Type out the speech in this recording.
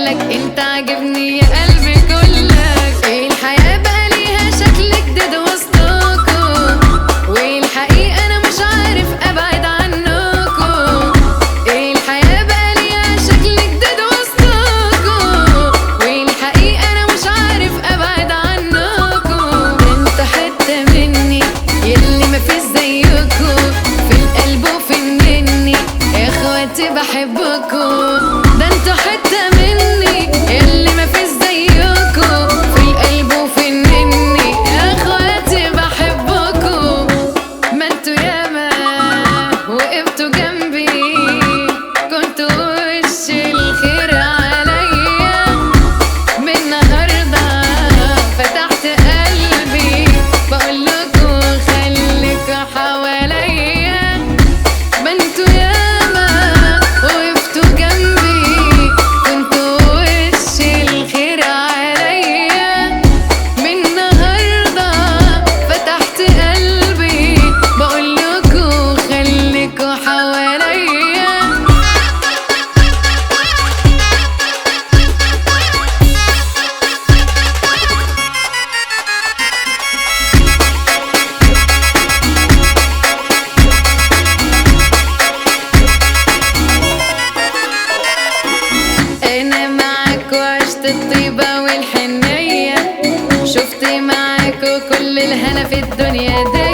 لك انت عاجبني يا قلبي كلك. ايه الحياة بقى ليها شكل جديد وسطكم، والحقيقة انا مش عارف ابعد عنكم. ايه الحياة بقى ليها شكل جديد وسطكم، والحقيقة انا مش عارف ابعد عنكم. انت حتة مني يلي مفيش زيكم، في القلب وفي النني يا اخواتي بحبكم. ده انتوا حتة مني يلي مفيش زيكم، في القلب وفي النني يا اخواتي بحبكم. ما انتوا ياما وقفتوا جنبي، كنتوا وش الخير عليا. من النهارده فتحت قلبي بقولكوا خليكوا حواليا. ما انتوا ياما وقفتوا جنبي، كنتوا وش الخير عليا. من النهارده فتحت قلبي بقولكوا خليكوا حواليا. انا معاك وعشت الطيبة والحنية، شفت معاكوا كل الهنا في الدنيا دي.